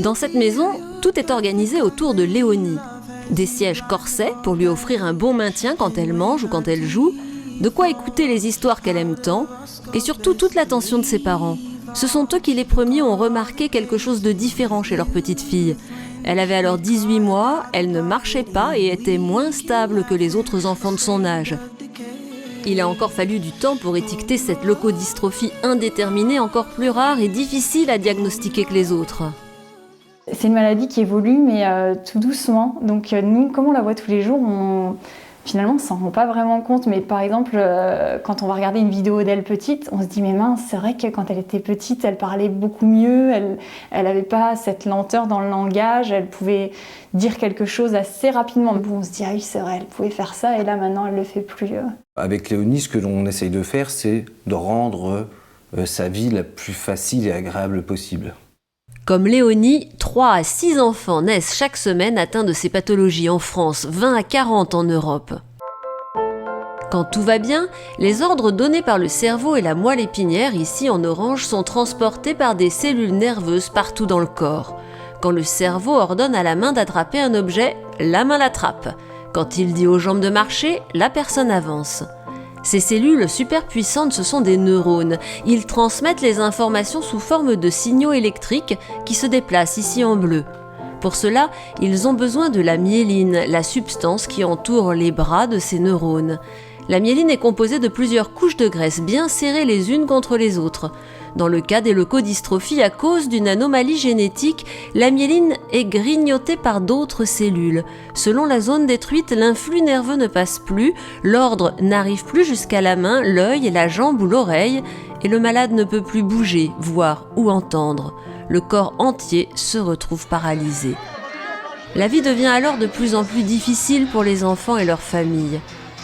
Dans cette maison, tout est organisé autour de Léonie. Des sièges corsets pour lui offrir un bon maintien quand elle mange ou quand elle joue, de quoi écouter les histoires qu'elle aime tant, et surtout toute l'attention de ses parents. Ce sont eux qui les premiers ont remarqué quelque chose de différent chez leur petite fille. Elle avait alors 18 mois, elle ne marchait pas et était moins stable que les autres enfants de son âge. Il a encore fallu du temps pour étiqueter cette leucodystrophie indéterminée encore plus rare et difficile à diagnostiquer que les autres. C'est une maladie qui évolue, mais tout doucement. Donc nous, comme on la voit tous les jours, finalement, on ne s'en rend pas vraiment compte. Mais par exemple, quand on va regarder une vidéo d'elle petite, on se dit « mais mince, c'est vrai que quand elle était petite, elle parlait beaucoup mieux, elle n'avait pas cette lenteur dans le langage, elle pouvait dire quelque chose assez rapidement. » On se dit « ah oui, c'est vrai, elle pouvait faire ça, et là maintenant, elle ne le fait plus. » Avec Léonie, ce que l'on essaye de faire, c'est de rendre sa vie la plus facile et agréable possible. Comme Léonie, 3 à 6 enfants naissent chaque semaine atteints de ces pathologies en France, 20 à 40 en Europe. Quand tout va bien, les ordres donnés par le cerveau et la moelle épinière, ici en orange, sont transportés par des cellules nerveuses partout dans le corps. Quand le cerveau ordonne à la main d'attraper un objet, la main l'attrape. Quand il dit aux jambes de marcher, la personne avance. Ces cellules super puissantes, ce sont des neurones. Ils transmettent les informations sous forme de signaux électriques qui se déplacent ici en bleu. Pour cela, ils ont besoin de la myéline, la substance qui entoure les bras de ces neurones. La myéline est composée de plusieurs couches de graisse bien serrées les unes contre les autres. Dans le cas des leucodystrophies, à cause d'une anomalie génétique, la myéline est grignotée par d'autres cellules. Selon la zone détruite, l'influx nerveux ne passe plus, l'ordre n'arrive plus jusqu'à la main, l'œil, la jambe ou l'oreille, et le malade ne peut plus bouger, voir ou entendre. Le corps entier se retrouve paralysé. La vie devient alors de plus en plus difficile pour les enfants et leurs familles.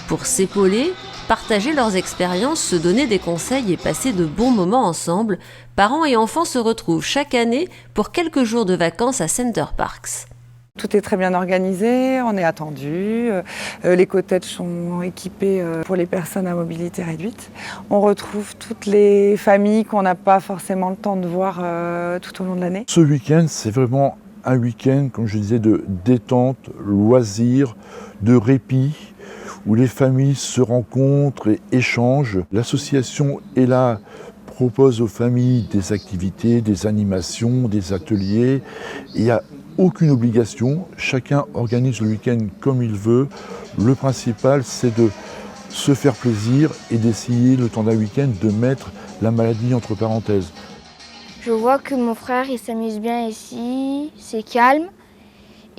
Pour s'épauler, partager leurs expériences, se donner des conseils et passer de bons moments ensemble, parents et enfants se retrouvent chaque année pour quelques jours de vacances à Center Parcs. Tout est très bien organisé, on est attendu, les cottages sont équipés pour les personnes à mobilité réduite. On retrouve toutes les familles qu'on n'a pas forcément le temps de voir tout au long de l'année. Ce week-end, c'est vraiment un week-end, comme je disais, de détente, loisirs, de répit, où les familles se rencontrent et échangent. L'association est là, propose aux familles des activités, des animations, des ateliers. Il n'y a aucune obligation, chacun organise le week-end comme il veut. Le principal, c'est de se faire plaisir et d'essayer, le temps d'un week-end, de mettre la maladie entre parenthèses. Je vois que mon frère, il s'amuse bien ici, c'est calme.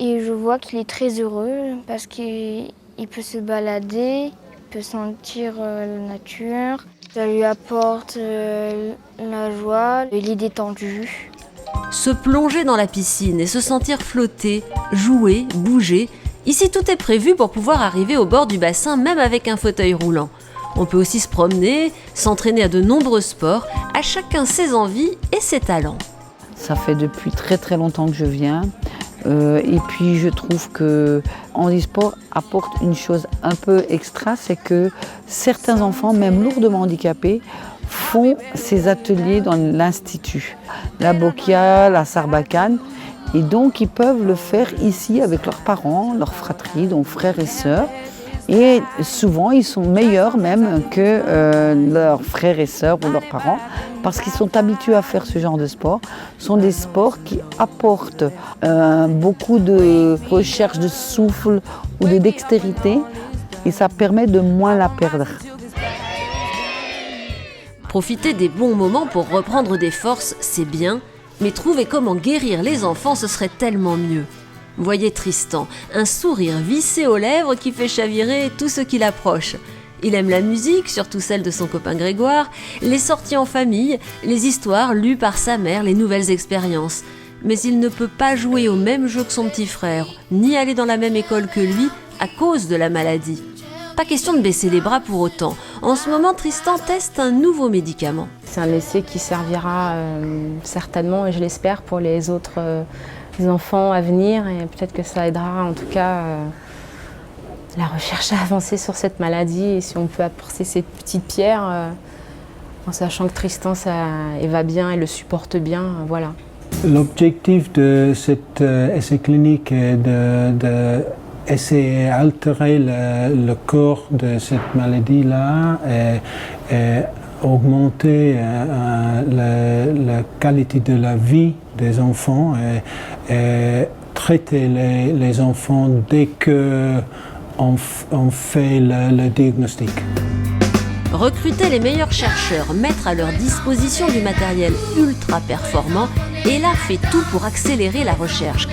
Et je vois qu'il est très heureux parce qu'il peut se balader, il peut sentir la nature. Ça lui apporte la joie, il est détendu. Se plonger dans la piscine et se sentir flotter, jouer, bouger. Ici, tout est prévu pour pouvoir arriver au bord du bassin, même avec un fauteuil roulant. On peut aussi se promener, s'entraîner à de nombreux sports, à chacun ses envies et ses talents. Ça fait depuis très très longtemps que je viens. Et puis je trouve que handisport apporte une chose un peu extra, c'est que certains enfants, même lourdement handicapés, font ces ateliers dans l'institut, la Bokia, la Sarbacane, et donc ils peuvent le faire ici avec leurs parents, leurs fratries, donc frères et sœurs. Et souvent, ils sont meilleurs même que leurs frères et sœurs ou leurs parents parce qu'ils sont habitués à faire ce genre de sport. Ce sont des sports qui apportent beaucoup de recherche de souffle ou de dextérité et ça permet de moins la perdre. Profiter des bons moments pour reprendre des forces, c'est bien, mais trouver comment guérir les enfants, ce serait tellement mieux. Voyez Tristan, un sourire vissé aux lèvres qui fait chavirer tout ce qui l'approche. Il aime la musique, surtout celle de son copain Grégoire, les sorties en famille, les histoires lues par sa mère, les nouvelles expériences. Mais il ne peut pas jouer au même jeu que son petit frère, ni aller dans la même école que lui à cause de la maladie. Pas question de baisser les bras pour autant. En ce moment, Tristan teste un nouveau médicament. C'est un essai qui servira certainement, et je l'espère, pour les autres enfants à venir. Et peut-être que ça aidera en tout cas la recherche à avancer sur cette maladie. Et si on peut apporter cette petite pierre, en sachant que Tristan il va bien et le supporte bien, voilà. L'objectif de cet essai clinique est d'essayer d'altérer le corps de cette maladie-là et augmenter la qualité de la vie des enfants et traiter les enfants dès qu'on fait le diagnostic. Recruter les meilleurs chercheurs, mettre à leur disposition du matériel ultra performant, ELA fait tout pour accélérer la recherche.